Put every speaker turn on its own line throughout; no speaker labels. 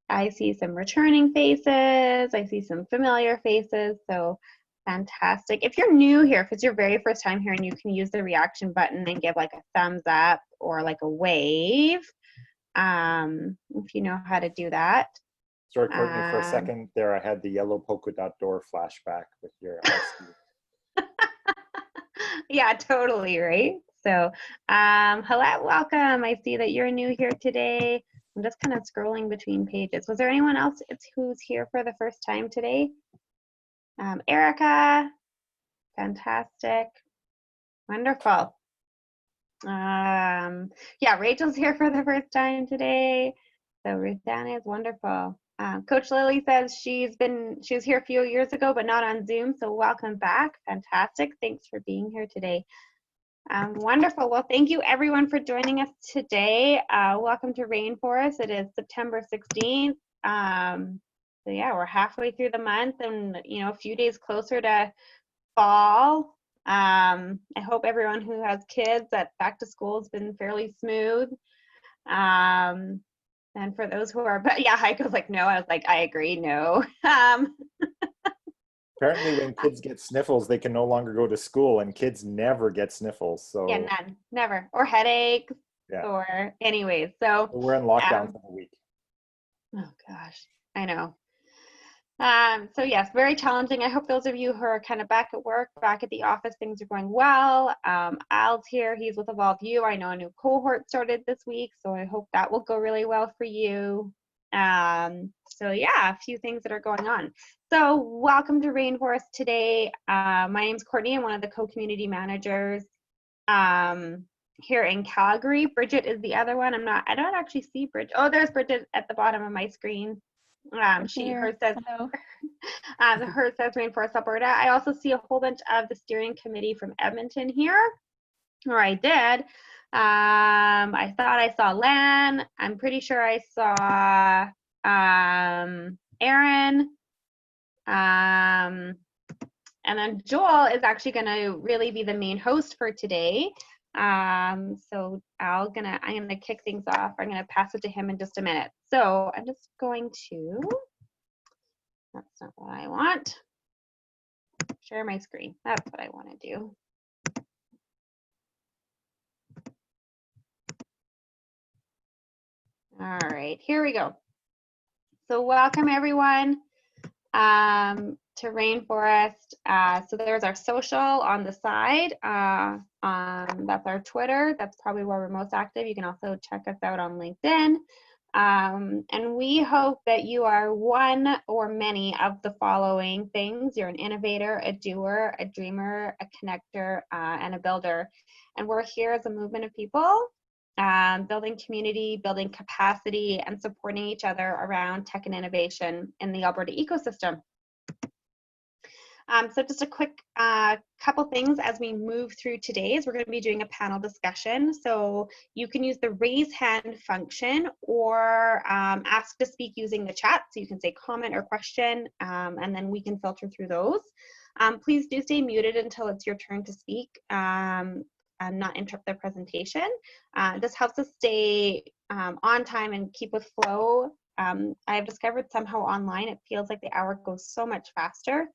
I see some returning faces. I see some familiar faces. So fantastic. If you're new here, if it's your very first time here, and you can use the reaction button and give like a thumbs up or like a wave, if you know how to do that.
Sorry, Courtney, for a second there, I had the yellow polka dot door flashback with your house.
Yeah, totally, right? So, hello, welcome. I see that you're new here today. I'm just kind of scrolling between pages. Was there anyone else who's here for the first time today? Erica, fantastic, wonderful. Yeah, Rachel's here for the first time today. So Ruthana is wonderful. Coach Lily says she was here a few years ago, but not on Zoom. So welcome back. Fantastic. Thanks for being here today. Wonderful. Well, thank you everyone for joining us today. Welcome to Rainforest. It is September 16th. So yeah, we're halfway through the month and a few days closer to fall. I hope everyone who has kids that back to school has been fairly smooth. And for those who are, but yeah, Heiko's like, no, I was like, I agree, no.
Apparently when kids get sniffles, they can no longer go to school, and kids never get sniffles. So
yeah, none, never, or headaches,
yeah.
or anyways. So
we're in lockdown for the week.
Oh gosh, I know. So yes, very challenging. I hope those of you who are kind of back at work, back at the office, things are going well. Al's here, he's with LWOL. I know a new cohort started this week, so I hope that will go really well for you. So yeah, a few things that are going on. So welcome to Rainforest today. My name's Courtney. I'm one of the co-community managers here in Calgary. Bridget is the other one. I don't actually see Bridget. Oh, there's Bridget at the bottom of my screen. Hers says Rainforest Alberta. I also see a whole bunch of the steering committee from Edmonton here, or I did. I thought I saw Lan. I'm pretty sure I saw Aaron. And then Joel is actually going to really be the main host for today. So I'm gonna kick things off. I'm gonna pass it to him in just a minute. So I'm just going to, that's not what I want. Share my screen. That's what I want to do. All right, here we go. So welcome everyone to Rainforest. So there's our social on the side. That's our Twitter. That's probably where we're most active. You can also check us out on LinkedIn. And we hope that you are one or many of the following things. You're an innovator, a doer, a dreamer, a connector, and a builder. And we're here as a movement of people, building community, building capacity, and supporting each other around tech and innovation in the Alberta ecosystem. So just a quick couple things as we move through today's. We're going to be doing a panel discussion. So you can use the raise hand function or ask to speak using the chat. So you can say comment or question, and then we can filter through those. Please do stay muted until it's your turn to speak and not interrupt the presentation. This helps us stay on time and keep with flow. I've discovered somehow online it feels like the hour goes so much faster.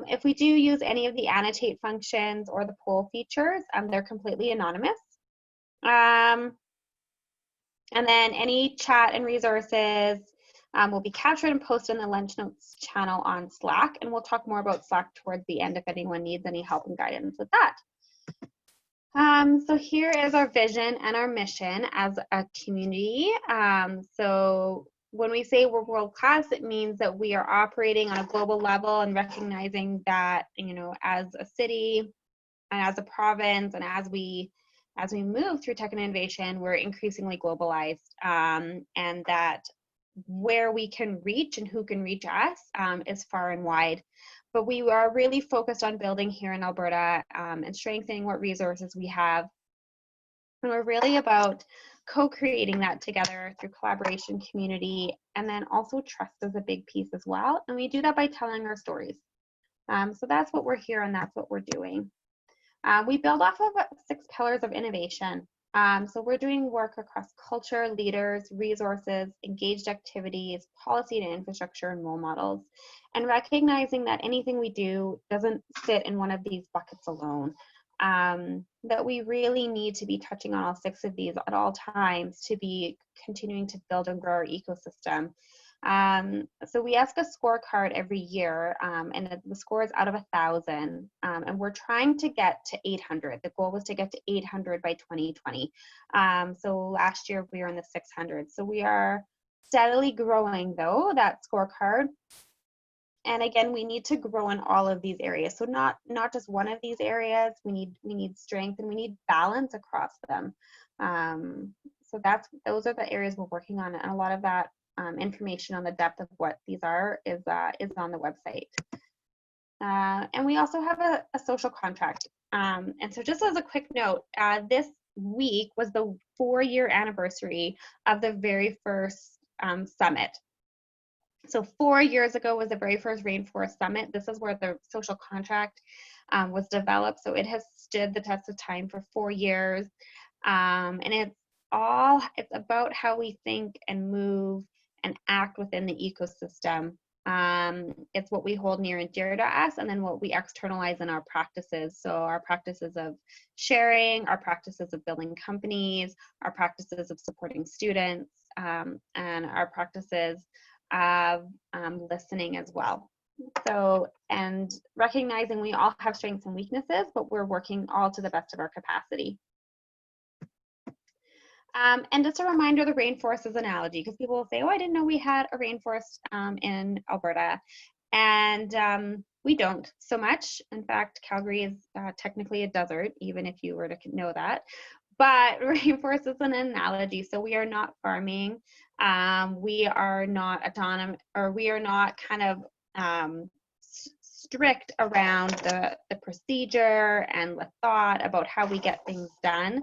If we do use any of the annotate functions or the poll features, they're completely anonymous. And then any chat and resources will be captured and posted in the lunch notes channel on Slack, and we'll talk more about Slack towards the end if anyone needs any help and guidance with that. So here is our vision and our mission as a community. So when we say we're world class, it means that we are operating on a global level and recognizing that, as a city and as a province and as we move through tech and innovation, we're increasingly globalized, and that where we can reach and who can reach us is far and wide. But we are really focused on building here in Alberta and strengthening what resources we have. And we're really about co-creating that together through collaboration, community, and then also trust is a big piece as well. And we do that by telling our stories. So that's what we're here and that's what we're doing. We build off of 6 pillars of innovation. So we're doing work across culture, leaders, resources, engaged activities, policy and infrastructure, and role models, and recognizing that anything we do doesn't sit in one of these buckets alone. That we really need to be touching on all 6 of these at all times to be continuing to build and grow our ecosystem. So we ask a scorecard every year, and the score is out of 1,000, and we're trying to get to 800. The goal was to get to 800 by 2020. So last year we were in the 600. So we are steadily growing, though, that scorecard. And again, we need to grow in all of these areas. So not just one of these areas. We need strength and we need balance across them. So those are the areas we're working on, and a lot of that information on the depth of what these are is on the website. And we also have a social contract. And so just as a quick note, this week was the 4-year anniversary of the very first summit. So 4 years ago was the very first Rainforest Summit. This is where the social contract was developed. So it has stood the test of time for 4 years. And it's about how we think and move and act within the ecosystem. It's what we hold near and dear to us, and then what we externalize in our practices. So our practices of sharing, our practices of building companies, our practices of supporting students, and our practices of listening as well. So, and recognizing we all have strengths and weaknesses, but we're working all to the best of our capacity. And just a reminder, the rainforest is an analogy, because people will say, oh, I didn't know we had a rainforest in Alberta. And we don't so much. In fact, Calgary is technically a desert, even if you were to know that. But rainforest is an analogy. So we are not farming. We are not autonomous, or we are not kind of strict around the procedure and the thought about how we get things done.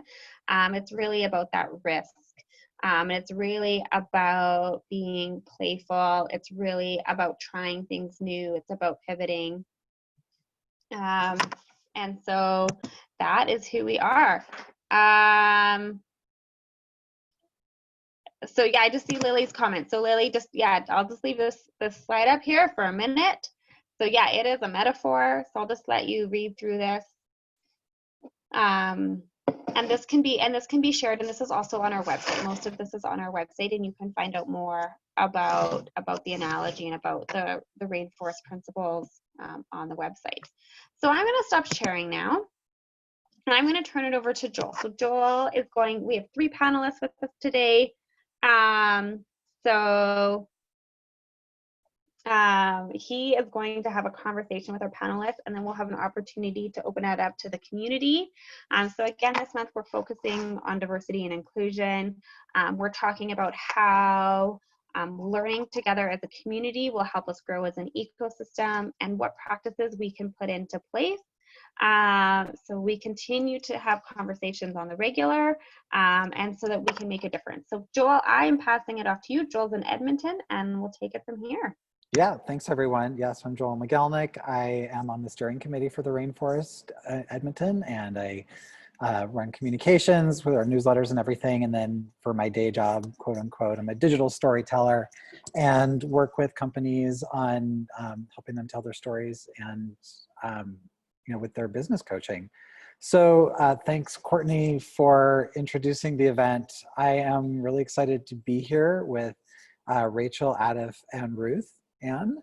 It's really about that risk. It's really about being playful. It's really about trying things new. It's about pivoting. And so that is who we are. So yeah, I just see Lily's comment. So Lily, I'll just leave this slide up here for a minute. So yeah, it is a metaphor. So I'll just let you read through this. And this can be shared, and this is also on our website. Most of this is on our website, and you can find out more about the analogy and about the rainforest principles on the website. So I'm going to stop sharing now, and I'm going to turn it over to Joel. So Joel is we have 3 panelists with us today. He is going to have a conversation with our panelists, and then we'll have an opportunity to open it up to the community. So again, this month we're focusing on diversity and inclusion. We're talking about how learning together as a community will help us grow as an ecosystem, and what practices we can put into place. So we continue to have conversations on the regular, and so that we can make a difference. So Joel, I am passing it off to you. Joel's in Edmonton, and we'll take it from here.
Yeah, thanks everyone. Yes, I'm Joel McGelnick. I am on the steering committee for the Rainforest Edmonton, and I run communications with our newsletters and everything. And then for my day job, quote unquote, I'm a digital storyteller and work with companies on helping them tell their stories and with their business coaching. So thanks, Courtney, for introducing the event. I am really excited to be here with Rachel, Adif, and Ruth. And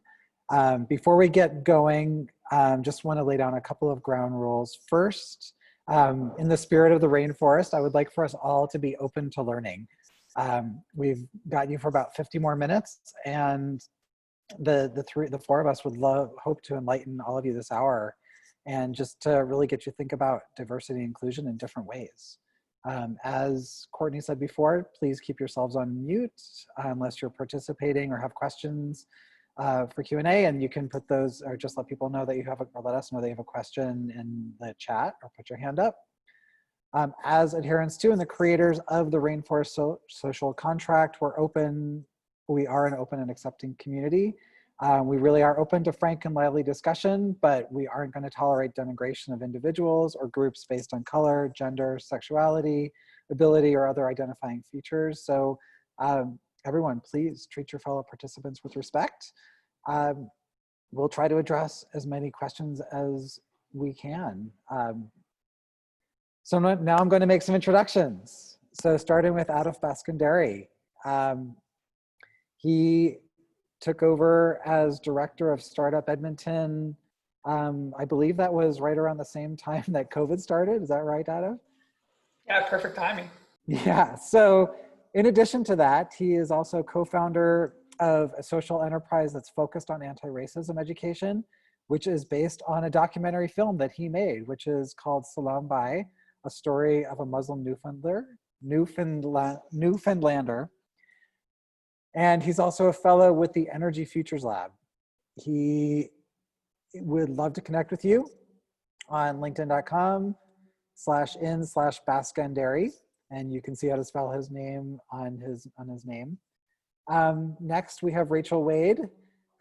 before we get going, just want to lay down a couple of ground rules. First, in the spirit of the rainforest, I would like for us all to be open to learning. We've got you for about 50 more minutes, and the 4 of us would hope to enlighten all of you this hour, and just to really get you to think about diversity and inclusion in different ways. As Courtney said before, please keep yourselves on mute unless you're participating or have questions for Q&A, and you can put those, or just let people know that you have, or let us know that you have a question in the chat, or put your hand up. As adherents to and the creators of the Rainforest Social Contract, we are an open and accepting community. We really are open to frank and lively discussion, but we aren't going to tolerate denigration of individuals or groups based on color, gender, sexuality, ability or other identifying features. So everyone, please treat your fellow participants with respect. We'll try to address as many questions as we can. So now I'm going to make some introductions. So starting with Adolf Baskandari. He took over as director of Startup Edmonton. I believe that was right around the same time that COVID started. Is that right, Adolf?
Yeah, perfect timing.
Yeah, so in addition to that, he is also co-founder of a social enterprise that's focused on anti-racism education, which is based on a documentary film that he made, which is called Salam Bai, a story of a Muslim Newfoundlander. And he's also a fellow with the Energy Futures Lab. He would love to connect with you on linkedin.com/in/Baskandari, and you can see how to spell his name on his name. Next, we have Rachel Wade,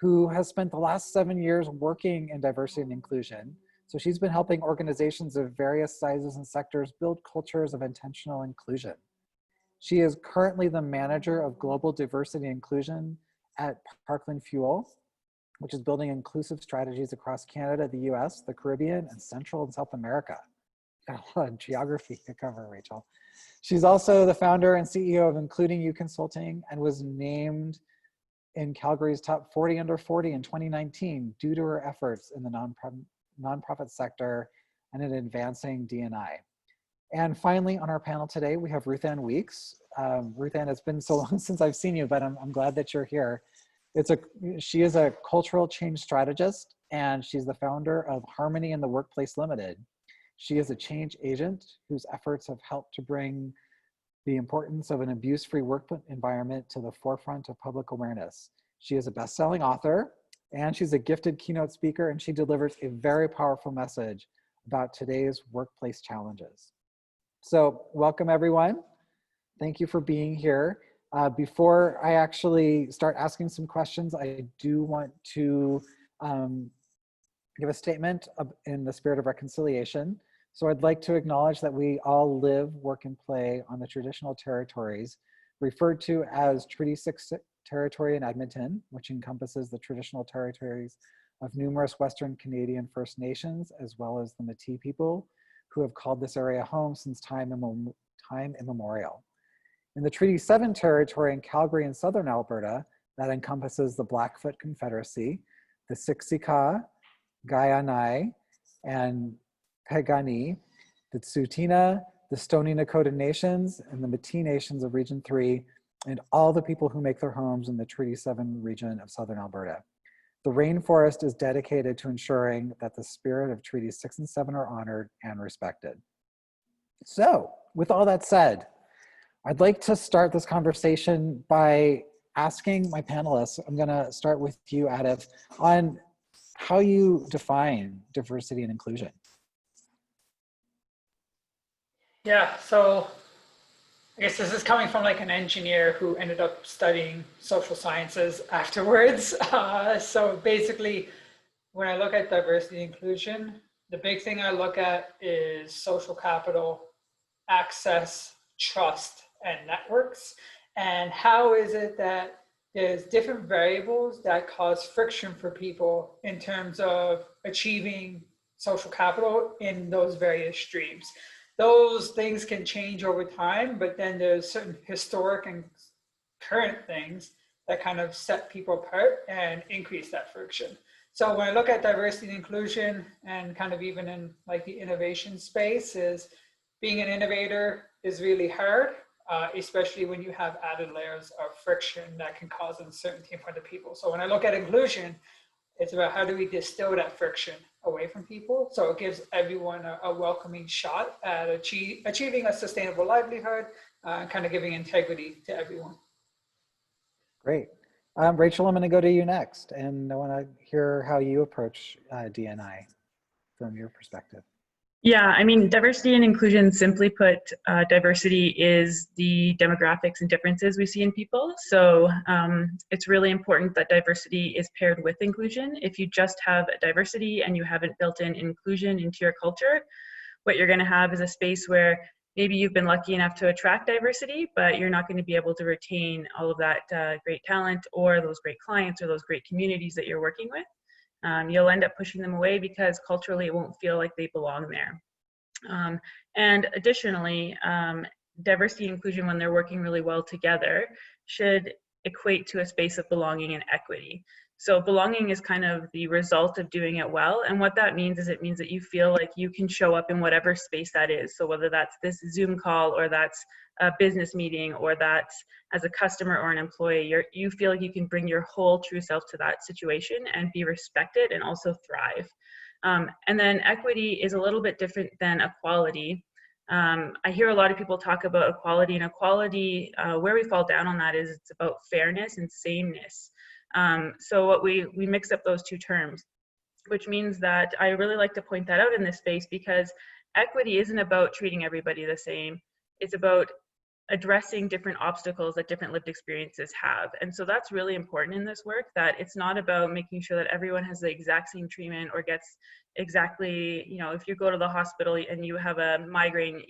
who has spent the last 7 years working in diversity and inclusion. So she's been helping organizations of various sizes and sectors build cultures of intentional inclusion. She is currently the manager of global diversity and inclusion at Parkland Fuel, which is building inclusive strategies across Canada, the US, the Caribbean, and Central and South America. Got a lot of geography to cover, Rachel. She's also the founder and CEO of Including You Consulting and was named in Calgary's top 40 under 40 in 2019 due to her efforts in the nonprofit sector and in advancing D&I. And finally, on our panel today, we have Ruth Ann Weeks. Ruth Ann, it's been so long since I've seen you, but I'm glad that you're here. She is a cultural change strategist, and she's the founder of Harmony in the Workplace Limited. She is a change agent whose efforts have helped to bring the importance of an abuse-free work environment to the forefront of public awareness. She is a best-selling author, and she's a gifted keynote speaker, and she delivers a very powerful message about today's workplace challenges. So welcome, everyone. Thank you for being here. Before I actually start asking some questions, I do want to give a statement in the spirit of reconciliation. So I'd like to acknowledge that we all live, work, and play on the traditional territories referred to as Treaty 6 territory in Edmonton, which encompasses the traditional territories of numerous Western Canadian First Nations, as well as the Métis people, who have called this area home since time immemorial. In the Treaty 7 territory in Calgary and Southern Alberta, that encompasses the Blackfoot Confederacy, the Siksika, Gaianai, and Pegani, the Tsuut'ina, the Stoney Nakoda Nations, and the Métis Nations of Region 3, and all the people who make their homes in the Treaty 7 region of Southern Alberta. The Rainforest is dedicated to ensuring that the spirit of Treaties 6 and 7 are honored and respected. So, with all that said, I'd like to start this conversation by asking my panelists, I'm gonna start with you, Adolf, on how you define diversity and inclusion.
Yeah, so I guess this is coming from like an engineer who ended up studying social sciences afterwards. So basically, when I look at diversity and inclusion, the big thing I look at is social capital, access, trust, and networks. And how is it that there's different variables that cause friction for people in terms of achieving social capital in those various streams. Those things can change over time, but then there's certain historic and current things that kind of set people apart and increase that friction. So when I look at diversity and inclusion, and kind of even in like the innovation space, is being an innovator is really hard, especially when you have added layers of friction that can cause uncertainty in front of people. So when I look at inclusion, it's about how do we distill that friction away from people, so it gives everyone a welcoming shot at achieving a sustainable livelihood, kind of giving integrity to everyone.
Great. Rachel, I'm going to go to you next, and I want to hear how you approach D&I from your perspective.
Yeah, I mean, diversity and inclusion, simply put, diversity is the demographics and differences we see in people. So it's really important that diversity is paired with inclusion. If you just have diversity and you haven't built in inclusion into your culture, what you're going to have is a space where maybe you've been lucky enough to attract diversity, but you're not going to be able to retain all of that great talent or those great clients or those great communities that you're working with. You'll end up pushing them away because culturally it won't feel like they belong there. And additionally, diversity and inclusion, when they're working really well together, should equate to a space of belonging and equity. So belonging is kind of the result of doing it well. And what that means is it means that you feel like you can show up in whatever space that is. So whether that's this Zoom call, or that's a business meeting, or that's as a customer or an employee, you feel like you can bring your whole true self to that situation and be respected and also thrive. And then equity is a little bit different than equality. I hear a lot of people talk about equality, and equality, where we fall down on that is it's about fairness and sameness. So what we mix up those two terms, which means that I really like to point that out in this space, because equity isn't about treating everybody the same. It's about addressing different obstacles that different lived experiences have. And so that's really important in this work, that it's not about making sure that everyone has the exact same treatment or gets exactly, you know, if you go to the hospital and you have a migraine,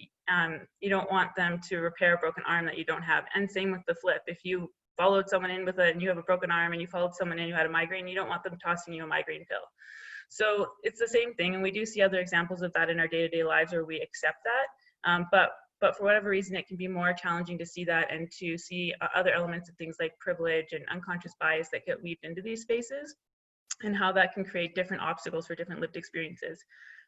you don't want them to repair a broken arm that you don't have. And same with the flip. If you followed someone in with and you have a broken arm, and you followed someone in who had a migraine, you don't want them tossing you a migraine pill. So it's the same thing. And we do see other examples of that in our day-to-day lives where we accept that. But for whatever reason, it can be more challenging to see that, and to see other elements of things like privilege and unconscious bias that get weaved into these spaces, and how that can create different obstacles for different lived experiences.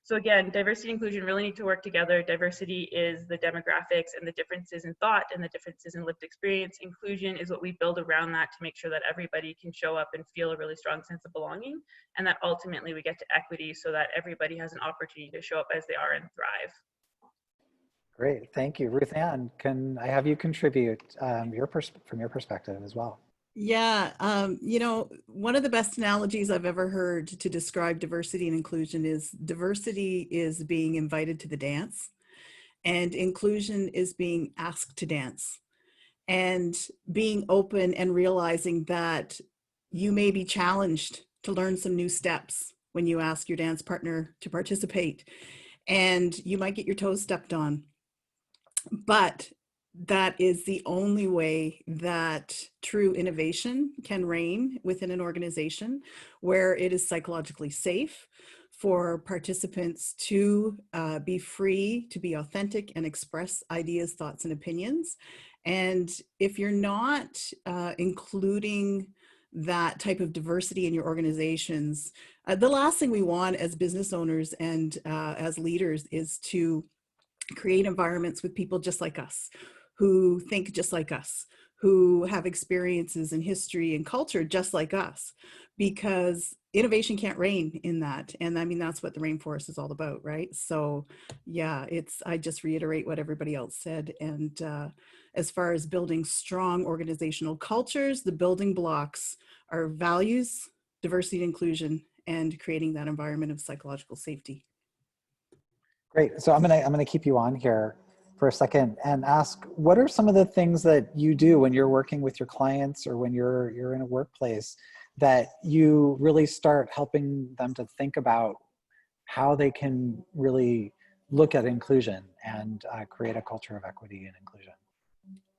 So again, diversity and inclusion really need to work together. Diversity is the demographics and the differences in thought and the differences in lived experience. Inclusion is what we build around that to make sure that everybody can show up and feel a really strong sense of belonging, and that ultimately we get to equity so that everybody has an opportunity to show up as they are and thrive.
Great, thank you. Ruth Ann, can I have you contribute from your perspective as well?
Yeah, you know, one of the best analogies I've ever heard to describe diversity and inclusion is diversity is being invited to the dance, and inclusion is being asked to dance, and being open and realizing that you may be challenged to learn some new steps when you ask your dance partner to participate, and you might get your toes stepped on. But that is the only way that true innovation can reign within an organization, where it is psychologically safe for participants to be free, to be authentic and express ideas, thoughts, and opinions. And if you're not including that type of diversity in your organizations, the last thing we want as business owners and as leaders is to create environments with people just like us, who think just like us, who have experiences in history and culture just like us, because innovation can't reign in that. And I mean, that's what the Rainforest is all about, right? So yeah, I just reiterate what everybody else said. And as far as building strong organizational cultures, the building blocks are values, diversity and inclusion, and creating that environment of psychological safety.
Great. So I'm gonna keep you on here for a second and ask, what are some of the things that you do when you're working with your clients, or when you're in a workplace, that you really start helping them to think about how they can really look at inclusion and create a culture of equity and inclusion?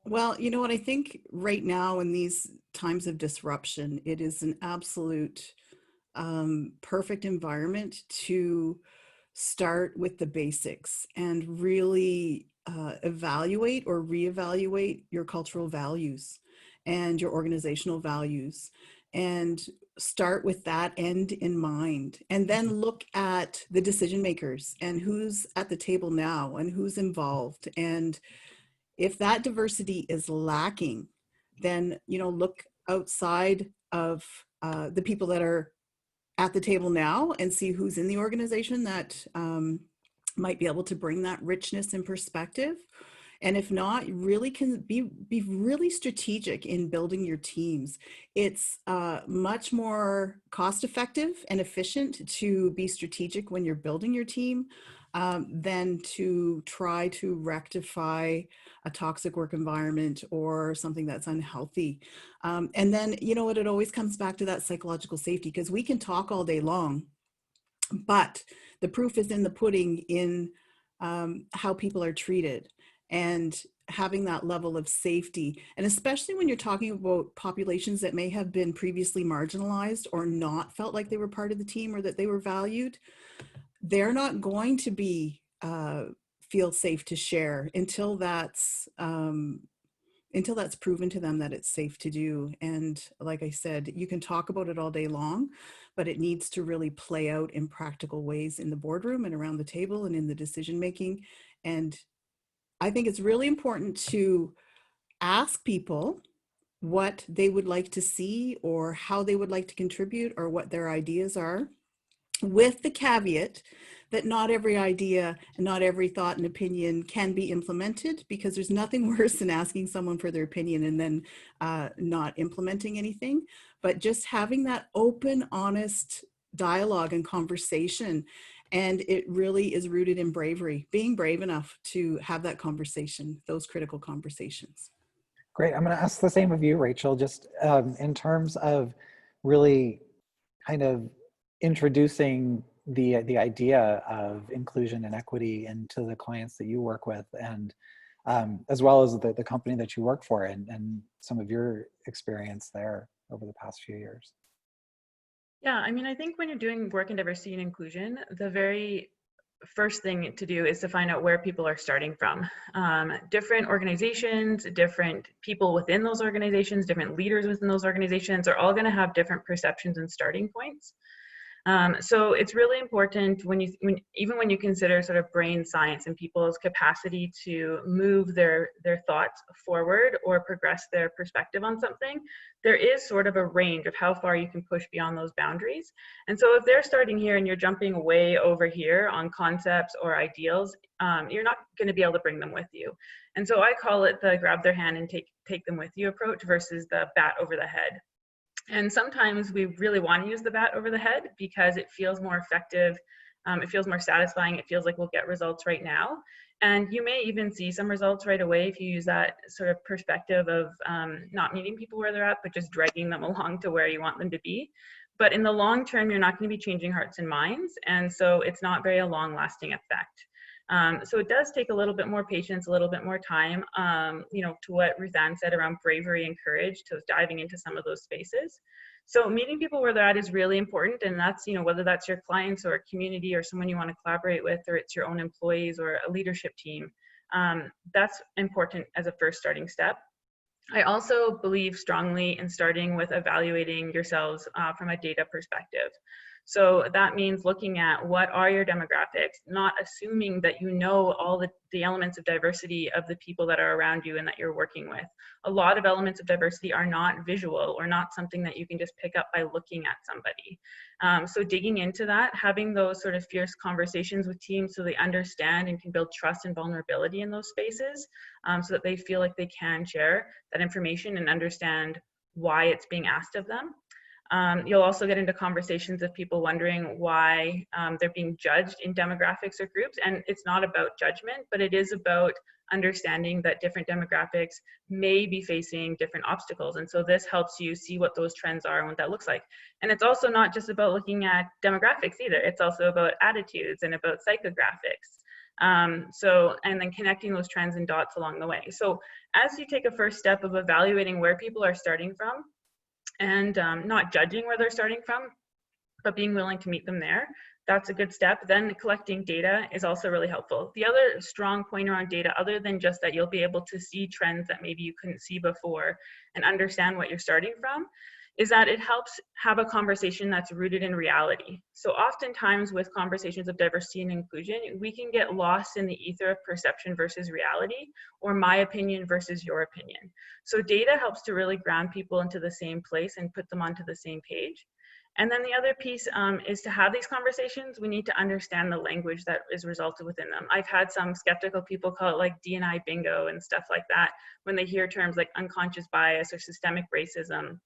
Well, you know what, I think right now in these times of disruption, it is an absolute perfect environment to start with the basics and really evaluate or reevaluate your cultural values and your organizational values, and start with that end in mind, and then look at the decision makers and who's at the table now and who's involved. And if that diversity is lacking, then, you know, look outside of the people that are at the table now and see who's in the organization that might be able to bring that richness and perspective. And if not, you really can be really strategic in building your teams. It's much more cost effective and efficient to be strategic when you're building your team than to try to rectify a toxic work environment or something that's unhealthy. And then, you know what, it always comes back to that psychological safety, because we can talk all day long, but the proof is in the pudding in how people are treated. and having that level of safety. And especially when you're talking about populations that may have been previously marginalized or not felt like they were part of the team or that they were valued, they're not going to be feel safe to share until that's proven to them that it's safe to do. And like I said, you can talk about it all day long, but it needs to really play out in practical ways in the boardroom and around the table and in the decision making. And I think it's really important to ask people what they would like to see or how they would like to contribute or what their ideas are, with the caveat that not every idea and not every thought and opinion can be implemented, because there's nothing worse than asking someone for their opinion and then not implementing anything. But just having that open, honest dialogue and conversation. And it really is rooted in bravery, being brave enough to have that conversation, those critical conversations.
Great. I'm going to ask the same of you, Rachel, just in terms of really kind of introducing the idea of inclusion and equity into the clients that you work with, and as well as the company that you work for, and some of your experience there over the past few years.
Yeah, I mean, I think when you're doing work in diversity and inclusion, the very first thing to do is to find out where people are starting from. Different organizations, different people within those organizations, different leaders within those organizations are all going to have different perceptions and starting points. So it's really important even when you consider sort of brain science and people's capacity to move their thoughts forward or progress their perspective on something, there is sort of a range of how far you can push beyond those boundaries. And so if they're starting here and you're jumping way over here on concepts or ideals, you're not going to be able to bring them with you. And so I call it the grab their hand and take them with you approach versus the bat over the head. And sometimes we really want to use the bat over the head because it feels more effective, it feels more satisfying, it feels like we'll get results right now. And you may even see some results right away if you use that sort of perspective of not meeting people where they're at, but just dragging them along to where you want them to be. But in the long term, you're not going to be changing hearts and minds. And so it's not very a long-lasting effect. So it does take a little bit more patience, a little bit more time, to what Ruth Ann said around bravery and courage, to diving into some of those spaces. So meeting people where they're at is really important. And that's, whether that's your clients or a community or someone you want to collaborate with, or it's your own employees or a leadership team, that's important as a first starting step. I also believe strongly in starting with evaluating yourselves from a data perspective. So that means looking at what are your demographics, not assuming that you know all the elements of diversity of the people that are around you and that you're working with. A lot of elements of diversity are not visual or not something that you can just pick up by looking at somebody. So digging into that, having those sort of fierce conversations with teams so they understand and can build trust and vulnerability in those spaces, so that they feel like they can share that information and understand why it's being asked of them. You'll also get into conversations of people wondering why they're being judged in demographics or groups. And it's not about judgment, but it is about understanding that different demographics may be facing different obstacles. And so this helps you see what those trends are and what that looks like. And it's also not just about looking at demographics either. It's also about attitudes and about psychographics. And then connecting those trends and dots along the way. So as you take a first step of evaluating where people are starting from, and not judging where they're starting from, but being willing to meet them there, that's a good step. Then collecting data is also really helpful. The other strong point around data, other than just that you'll be able to see trends that maybe you couldn't see before and understand what you're starting from, is that it helps have a conversation that's rooted in reality. So oftentimes with conversations of diversity and inclusion, we can get lost in the ether of perception versus reality, or my opinion versus your opinion. So data helps to really ground people into the same place and put them onto the same page. And then the other piece is to have these conversations, we need to understand the language that is resulted within them. I've had some skeptical people call it like D&I bingo and stuff like that when they hear terms like unconscious bias or systemic racism.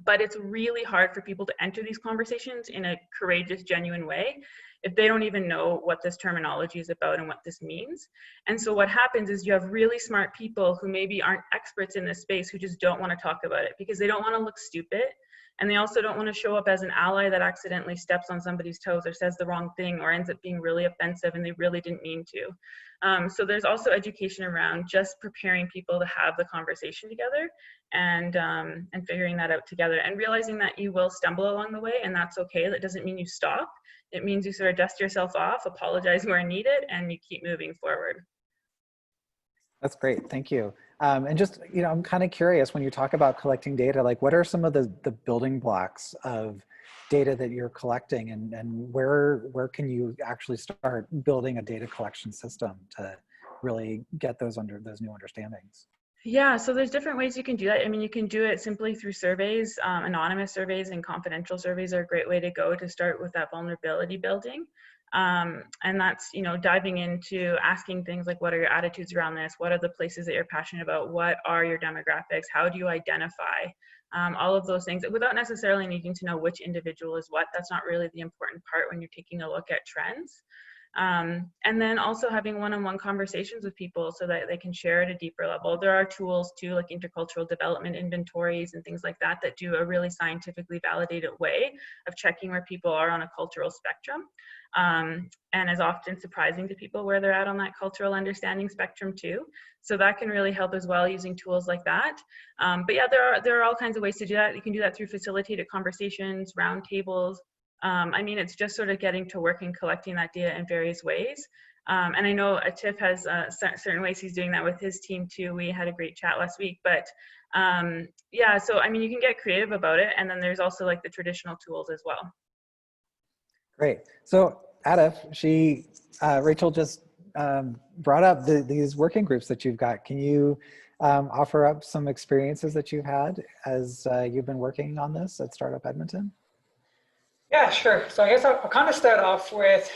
But it's really hard for people to enter these conversations in a courageous, genuine way if they don't even know what this terminology is about and what this means. And so what happens is you have really smart people who maybe aren't experts in this space who just don't want to talk about it because they don't want to look stupid. And they also don't want to show up as an ally that accidentally steps on somebody's toes or says the wrong thing or ends up being really offensive and they really didn't mean to. So there's also education around just preparing people to have the conversation together and figuring that out together and realizing that you will stumble along the way, and that's okay. That doesn't mean you stop. It means you sort of dust yourself off, apologize where needed, and you keep moving forward.
That's great, thank you. And just, you know, I'm kind of curious, when you talk about collecting data, like what are some of the building blocks of data that you're collecting, and where can you actually start building a data collection system to really get those new understandings?
Yeah, so there's different ways you can do that. I mean, you can do it simply through surveys. Anonymous surveys and confidential surveys are a great way to go to start with that vulnerability building. And that's, you know, diving into asking things like, what are your attitudes around this? What are the places that you're passionate about? What are your demographics? How do you identify? All of those things without necessarily needing to know which individual is what. That's not really the important part when you're taking a look at trends. And then also having one-on-one conversations with people so that they can share at a deeper level. There are tools too, like intercultural development inventories and things like that, that do a really scientifically validated way of checking where people are on a cultural spectrum. And is often surprising to people where they're at on that cultural understanding spectrum too. So that can really help as well, using tools like that. But yeah, there are all kinds of ways to do that. You can do that through facilitated conversations, roundtables. I mean, it's just sort of getting to work and collecting that data in various ways. And I know Tiff has certain ways he's doing that with his team too. We had a great chat last week, but yeah, so I mean, you can get creative about it. And then there's also like the traditional tools as well.
Great. So Adif, Rachel just brought up these working groups that you've got. Can you offer up some experiences that you've had as you've been working on this at Startup Edmonton?
Yeah, sure. So I guess I'll kind of start off with,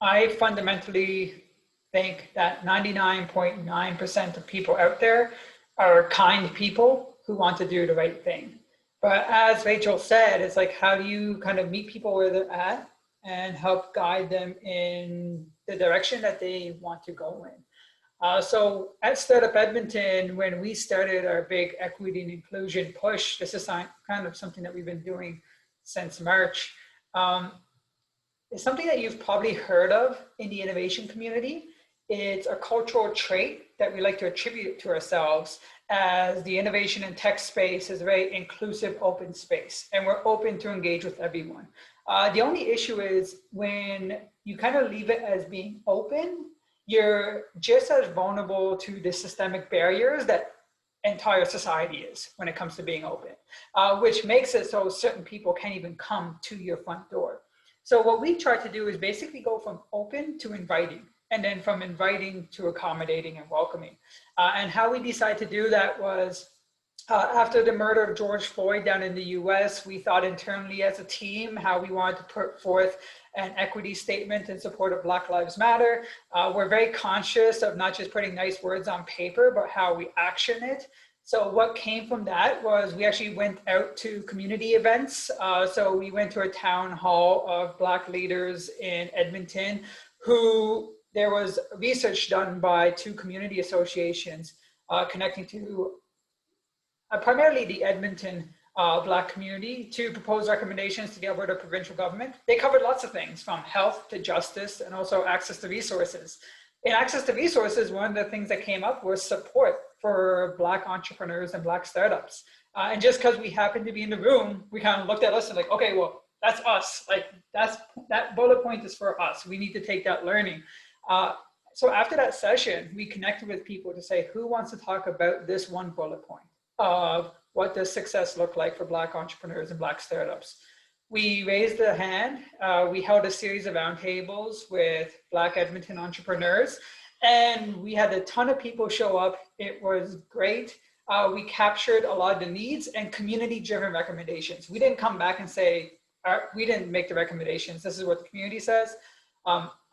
I fundamentally think that 99.9% of people out there are kind people who want to do the right thing. But as Rachel said, it's like, how do you kind of meet people where they're at and help guide them in the direction that they want to go in? So at Startup Edmonton, when we started our big equity and inclusion push, this is kind of something that we've been doing since March. It's something that you've probably heard of in the innovation community. It's a cultural trait that we like to attribute to ourselves, as the innovation and tech space is a very inclusive, open space, and we're open to engage with everyone. The only issue is when you kind of leave it as being open, you're just as vulnerable to the systemic barriers that entire society is when it comes to being open, which makes it so certain people can't even come to your front door. So what we try to do is basically go from open to inviting, and then from inviting to accommodating and welcoming. And how we decided to do that was, after the murder of George Floyd down in the US, we thought internally as a team how we wanted to put forth an equity statement in support of Black Lives Matter. We're very conscious of not just putting nice words on paper, but how we action it. So what came from that was we actually went out to community events. So we went to a town hall of Black leaders in Edmonton, who there was research done by 2 community associations connecting to primarily the Edmonton Black community, to propose recommendations to the Alberta provincial government. They covered lots of things, from health to justice, and also access to resources. In access to resources, one of the things that came up was support for Black entrepreneurs and Black startups. And just because we happened to be in the room, we kind of looked at us and like, okay, well, that's us. Like that bullet point is for us. We need to take that learning. So after that session, we connected with people to say, who wants to talk about this one bullet point of what does success look like for Black entrepreneurs and Black startups? We raised a hand. We held a series of roundtables with Black Edmonton entrepreneurs, and we had a ton of people show up. It was great. We captured a lot of the needs and community-driven recommendations. We didn't come back and say, we didn't make the recommendations. This is what the community says.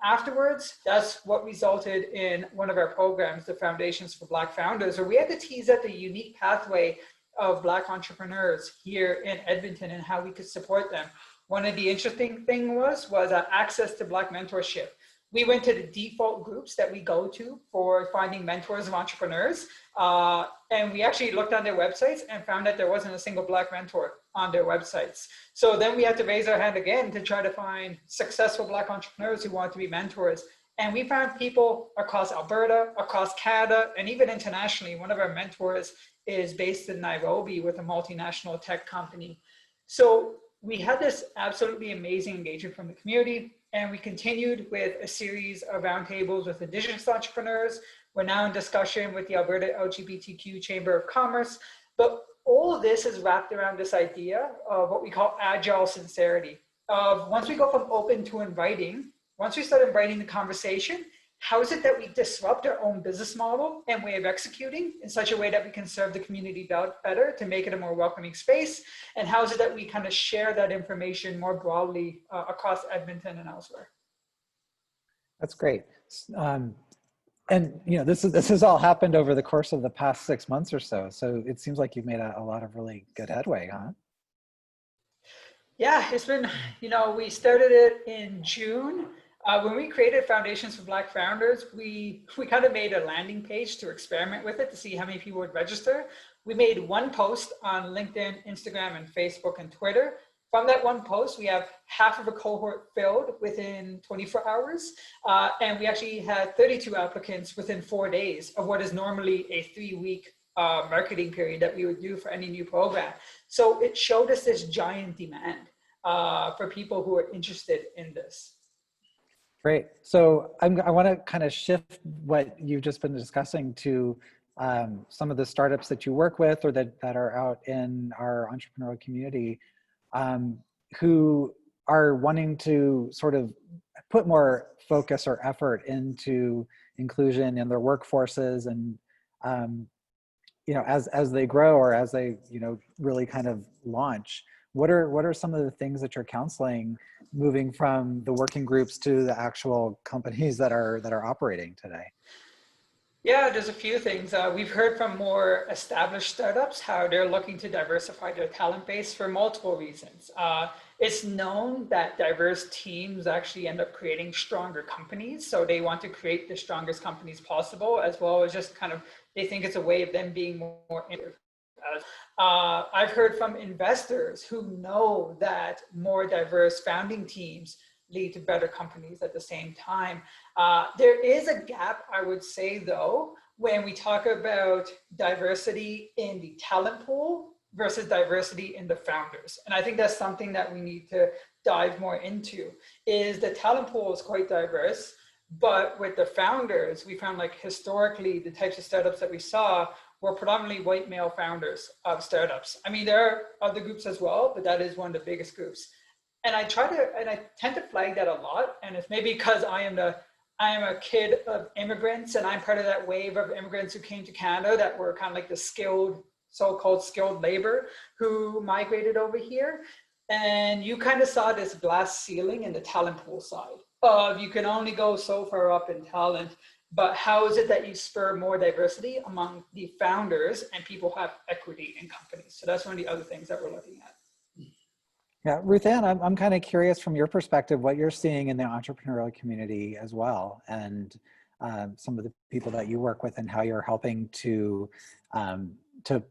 Afterwards, that's what resulted in one of our programs, the Foundations for Black Founders, where we had to tease out the unique pathway of Black entrepreneurs here in Edmonton and how we could support them. One of the interesting things was access to Black mentorship. we went to the default groups that we go to for finding mentors of entrepreneurs. And we actually looked on their websites and found that there wasn't a single Black mentor on their websites. So then we had to raise our hand again to try to find successful Black entrepreneurs who want to be mentors. And we found people across Alberta, across Canada, and even internationally. One of our mentors is based in Nairobi with a multinational tech company. So we had this absolutely amazing engagement from the community, and we continued with a series of roundtables with Indigenous entrepreneurs. We're now in discussion with the Alberta LGBTQ Chamber of Commerce, but all of this is wrapped around this idea of what we call agile sincerity. Of once we go from open to inviting, once we start inviting the conversation, how is it that we disrupt our own business model and way of executing in such a way that we can serve the community better to make it a more welcoming space? And how is it that we kind of share that information more broadly across Edmonton and elsewhere?
That's great. And you know, this has all happened over the course of the past 6 months or so. So it seems like you've made a lot of really good headway, huh?
Yeah, it's been, you know, we started it in June. When we created Foundations for Black Founders, we kind of made a landing page to experiment with it to see how many people would register. We made one post on LinkedIn, Instagram, and Facebook and Twitter. From that one post, we have half of a cohort filled within 24 hours. And we actually had 32 applicants within 4 days of what is normally a 3-week marketing period that we would do for any new program. So it showed us this giant demand for people who are interested in this.
Great. So I want to kind of shift what you've just been discussing to some of the startups that you work with or that are out in our entrepreneurial community who are wanting to sort of put more focus or effort into inclusion in their workforces and you know, as they grow or as they, you know, really kind of launch. What are some of the things that you're counseling moving from the working groups to the actual companies that are operating today?
Yeah, there's a few things. We've heard from more established startups how they're looking to diversify their talent base for multiple reasons. It's known that diverse teams actually end up creating stronger companies. So they want to create the strongest companies possible, as well as just kind of, they think it's a way of them being more innovative. I've heard from investors who know that more diverse founding teams lead to better companies at the same time. There is a gap, I would say, though, when we talk about diversity in the talent pool versus diversity in the founders. And I think that's something that we need to dive more into, is the talent pool is quite diverse, but with the founders, we found like historically the types of startups that we saw were predominantly white male founders of startups. I mean, there are other groups as well, but that is one of the biggest groups. And I tend to flag that a lot. And it's maybe because I am a kid of immigrants and I'm part of that wave of immigrants who came to Canada that were kind of like the skilled, so-called skilled labor who migrated over here. And you kind of saw this glass ceiling in the talent pool side of you can only go so far up in talent, but how is it that you spur more diversity among the founders and people who have equity in companies? So that's one of the other things that we're looking at.
Yeah, Ruth Ann, I'm kind of curious from your perspective what you're seeing in the entrepreneurial community as well, and some of the people that you work with and how you're helping to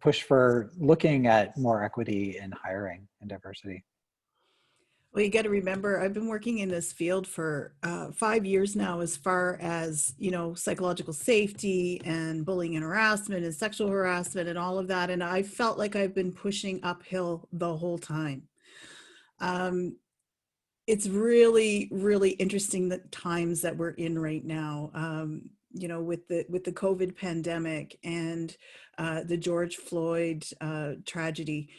push for looking at more equity in hiring and diversity.
Well, you got to remember, I've been working in this field for 5 years now, as far as, you know, psychological safety and bullying and harassment and sexual harassment and all of that. And I felt like I've been pushing uphill the whole time. It's really, really interesting the times that we're in right now. You know, with the COVID pandemic and the George Floyd tragedy.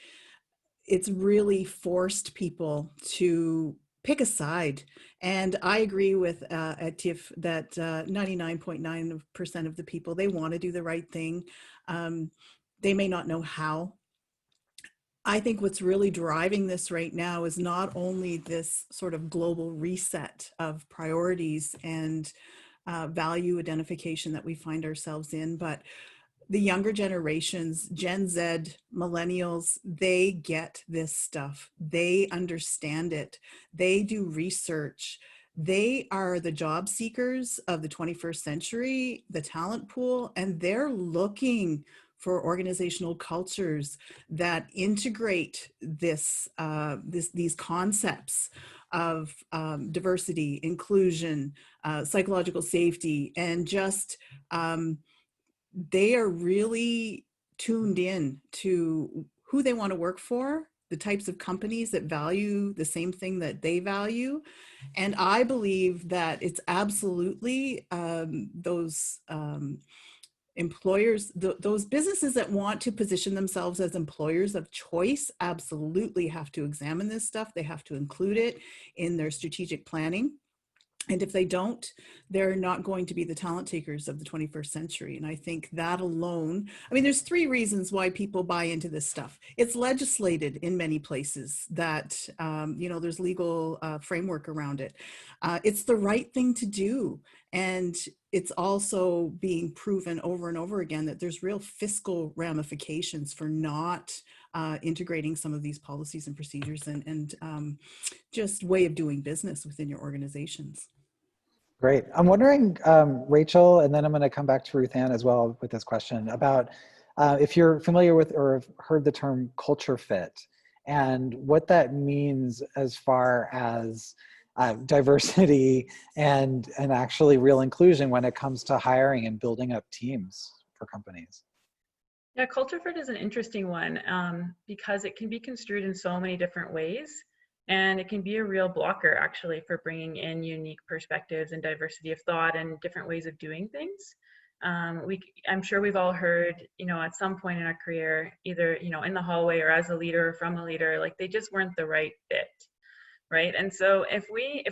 It's really forced people to pick a side. And I agree with at TIFF that 99.9% of the people, they want to do the right thing. They may not know how. I think what's really driving this right now is not only this sort of global reset of priorities and value identification that we find ourselves in, but the younger generations, Gen Z, millennials, they get this stuff. They understand it. They do research. They are the job seekers of the 21st century, the talent pool, and they're looking for organizational cultures that integrate these concepts of diversity, inclusion, psychological safety, and just they are really tuned in to who they want to work for, the types of companies that value the same thing that they value. And I believe that it's absolutely those employers, those businesses that want to position themselves as employers of choice absolutely have to examine this stuff. They have to include it in their strategic planning. And if they don't, they're not going to be the talent takers of the 21st century. And I think that alone, I mean, there's 3 reasons why people buy into this stuff. It's legislated in many places that, you know, there's legal framework around it. It's the right thing to do. And it's also being proven over and over again that there's real fiscal ramifications for not integrating some of these policies and procedures and just way of doing business within your organizations.
Great. I'm wondering, Rachel, and then I'm going to come back to Ruth Ann as well with this question about if you're familiar with or have heard the term culture fit and what that means as far as diversity and actually real inclusion when it comes to hiring and building up teams for companies.
Yeah, culture fit is an interesting one because it can be construed in so many different ways. And it can be a real blocker, actually, for bringing in unique perspectives and diversity of thought and different ways of doing things. I'm sure we've all heard, you know, at some point in our career, either, you know, in the hallway or as a leader or from a leader, like they just weren't the right fit, right? And so if we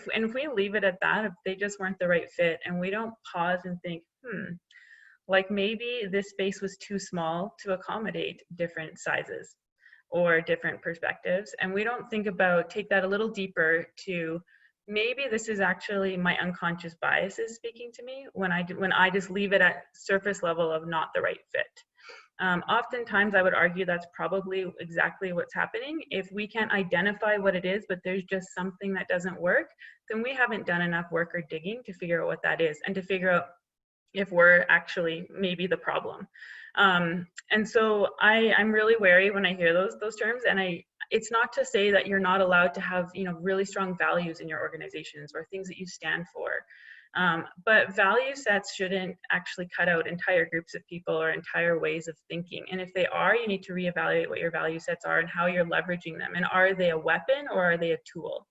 leave it at that, if they just weren't the right fit, and we don't pause and think, like maybe this space was too small to accommodate different sizes or different perspectives, and we don't take that a little deeper to maybe this is actually my unconscious biases speaking to me when I just leave it at surface level of not the right fit. Oftentimes I would argue that's probably exactly what's happening. If we can't identify what it is, but there's just something that doesn't work, then we haven't done enough work or digging to figure out what that is and to figure out if we're actually maybe the problem. And so I'm really wary when I hear those terms, and it's not to say that you're not allowed to have, you know, really strong values in your organizations or things that you stand for. But value sets shouldn't actually cut out entire groups of people or entire ways of thinking. And if they are, you need to reevaluate what your value sets are and how you're leveraging them. And are they a weapon or are they a tool?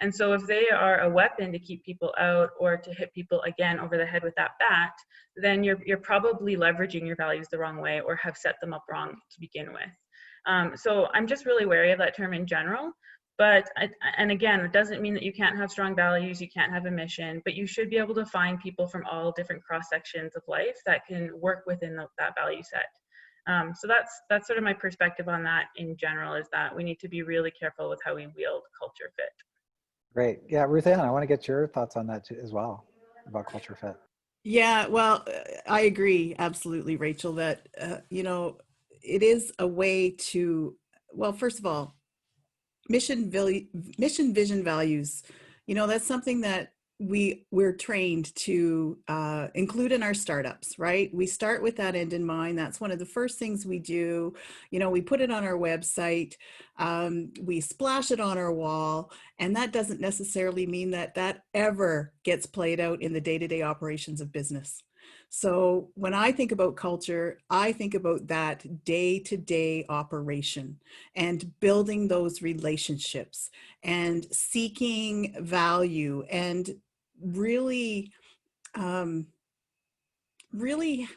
And so if they are a weapon to keep people out or to hit people again over the head with that bat, then you're probably leveraging your values the wrong way or have set them up wrong to begin with. So I'm just really wary of that term in general. But, and again, it doesn't mean that you can't have strong values, you can't have a mission, but you should be able to find people from all different cross sections of life that can work within that value set. So that's sort of my perspective on that in general, is that we need to be really careful with how we wield culture fit.
Great. Yeah, Ruth Ann, I want to get your thoughts on that too, as well, about culture fit.
Yeah, well, I agree absolutely, Rachel, that, you know, it is a way to, well, first of all, mission, vision, values, you know, that's something that we're trained to include in our startups, right? We start with that end in mind. That's one of the first things we do. You know, we put it on our website, we splash it on our wall, and that doesn't necessarily mean that that ever gets played out in the day-to-day operations of business. So when I think about culture, I think about that day-to-day operation and building those relationships and seeking value and really, really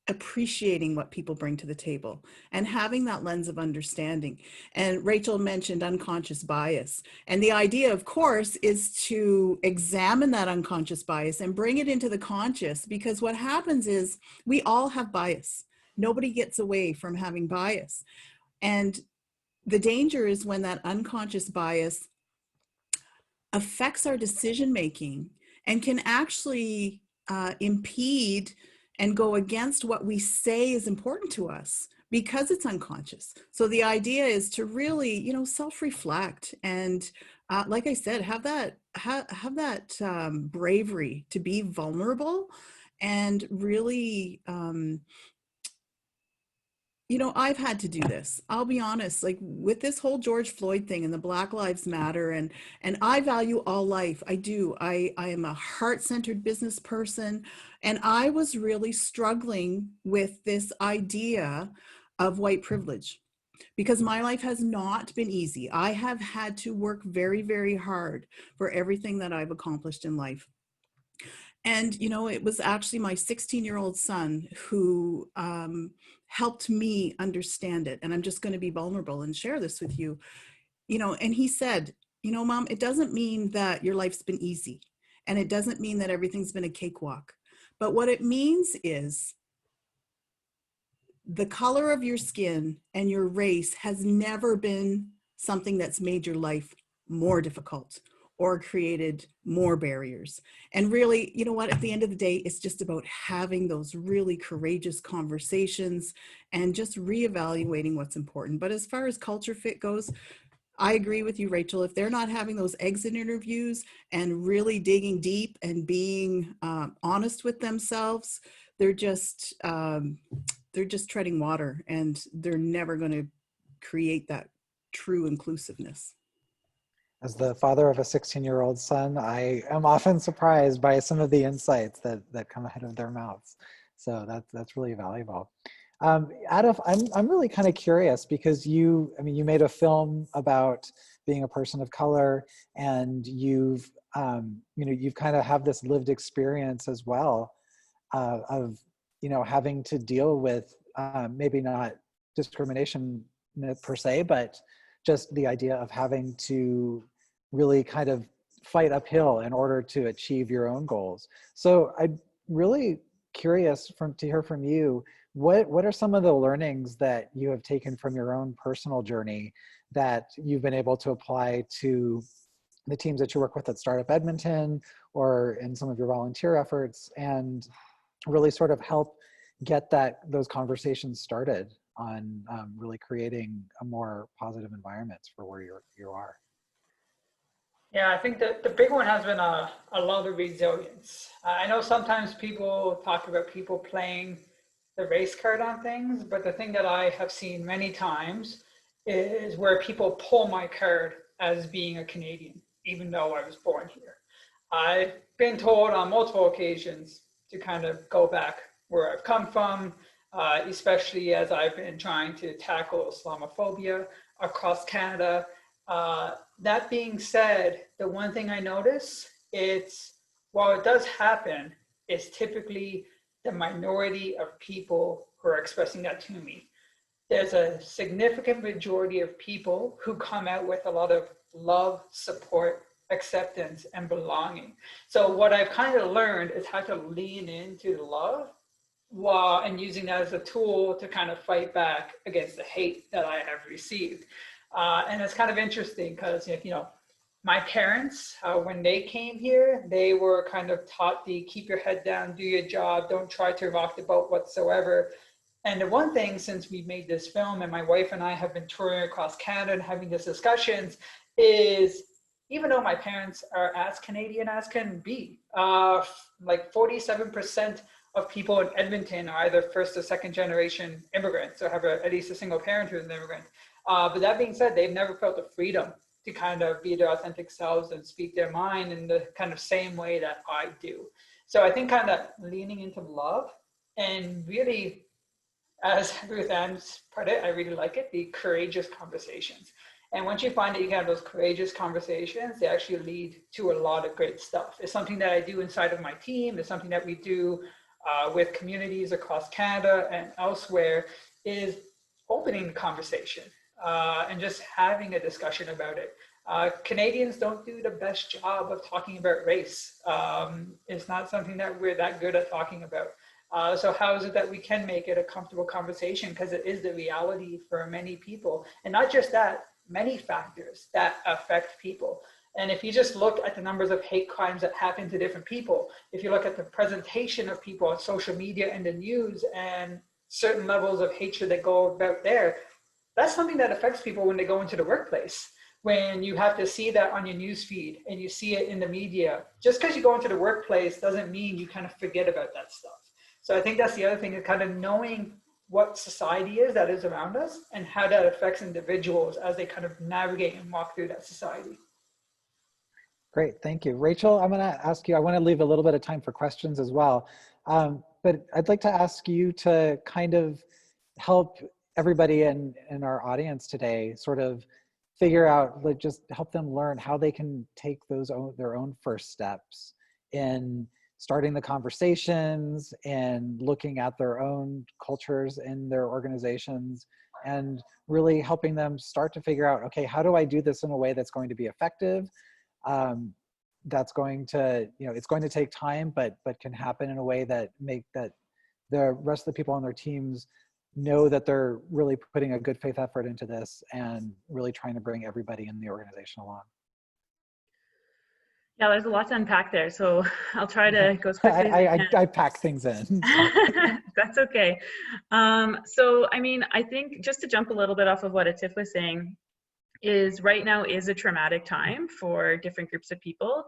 appreciating what people bring to the table and having that lens of understanding. And Rachel mentioned unconscious bias. And the idea, of course, is to examine that unconscious bias and bring it into the conscious, because what happens is we all have bias. Nobody gets away from having bias. And the danger is when that unconscious bias affects our decision-making and can actually impede and go against what we say is important to us, because it's unconscious. So the idea is to really, you know, self-reflect and like I said, have that bravery to be vulnerable and really, you know, I've had to do this. I'll be honest, like with this whole George Floyd thing and the Black Lives Matter, and I value all life. I do. I am a heart-centered business person, and I was really struggling with this idea of white privilege because my life has not been easy. I have had to work very, very hard for everything that I've accomplished in life. And, you know, it was actually my 16-year-old son who helped me understand it. And I'm just going to be vulnerable and share this with you. You know, and he said, you know, Mom, it doesn't mean that your life's been easy. And it doesn't mean that everything's been a cakewalk. But what it means is the color of your skin and your race has never been something that's made your life more difficult or created more barriers. And really, you know what, at the end of the day, it's just about having those really courageous conversations and just reevaluating what's important. But as far as culture fit goes, I agree with you, Rachel. If they're not having those exit interviews and really digging deep and being honest with themselves, they're just treading water, and they're never going to create that true inclusiveness.
As the father of a 16-year-old son, I am often surprised by some of the insights that come out of their mouths. So that's really valuable. Adolf, I'm really kind of curious because you made a film about being a person of color, and you've kind of have this lived experience as well of having to deal with maybe not discrimination per se, but just the idea of having to really kind of fight uphill in order to achieve your own goals. So I'm really curious to hear from you, what are some of the learnings that you have taken from your own personal journey that you've been able to apply to the teams that you work with at Startup Edmonton or in some of your volunteer efforts, and really sort of help get those conversations started on really creating a more positive environment for where you are?
Yeah, I think that the big one has been a lot of resilience. I know sometimes people talk about people playing the race card on things, but the thing that I have seen many times is where people pull my card as being a Canadian, even though I was born here. I've been told on multiple occasions to kind of go back where I've come from, especially as I've been trying to tackle Islamophobia across Canada. That being said, the one thing I notice, while it does happen, it's typically the minority of people who are expressing that to me. There's a significant majority of people who come out with a lot of love, support, acceptance, and belonging. So what I've kind of learned is how to lean into the love and using that as a tool to kind of fight back against the hate that I have received. And it's kind of interesting because, my parents, when they came here, they were kind of taught the keep your head down, do your job, don't try to rock the boat whatsoever. And the one thing, since we made this film and my wife and I have been touring across Canada and having these discussions, is even though my parents are as Canadian as can be, like 47% of people in Edmonton are either first or second generation immigrants or have at least a single parent who's an immigrant. But that being said, they've never felt the freedom to kind of be their authentic selves and speak their mind in the kind of same way that I do. So I think kind of leaning into love and really, as Ruth Ann's put it, I really like it, the courageous conversations. And once you find that you can have those courageous conversations, they actually lead to a lot of great stuff. It's something that I do inside of my team. It's something that we do with communities across Canada and elsewhere, is opening the conversation and just having a discussion about it. Canadians don't do the best job of talking about race. It's not something that we're that good at talking about. So how is it that we can make it a comfortable conversation? Because it is the reality for many people. And not just that, many factors that affect people. And if you just look at the numbers of hate crimes that happen to different people, if you look at the presentation of people on social media and the news, and certain levels of hatred that go about there, that's something that affects people when they go into the workplace. When you have to see that on your news feed and you see it in the media, just because you go into the workplace doesn't mean you kind of forget about that stuff. So I think that's the other thing, is kind of knowing what society is that is around us and how that affects individuals as they kind of navigate and walk through that society.
Great, thank you. Rachel, I'm gonna ask you, I wanna leave a little bit of time for questions as well. But I'd like to ask you to kind of help everybody in our audience today sort of figure out, like, just help them learn how they can take their own first steps in starting the conversations and looking at their own cultures in their organizations, and really helping them start to figure out, okay, how do I do this in a way that's going to be effective? That's going to, it's going to take time, but can happen in a way that that the rest of the people on their teams know that they're really putting a good faith effort into this and really trying to bring everybody in the organization along.
Yeah, there's a lot to unpack there, so I'll try to go as quickly as I can.
I pack things in.
That's okay. So, I mean, I think just to jump a little bit off of what Atif was saying, is right now is a traumatic time for different groups of people,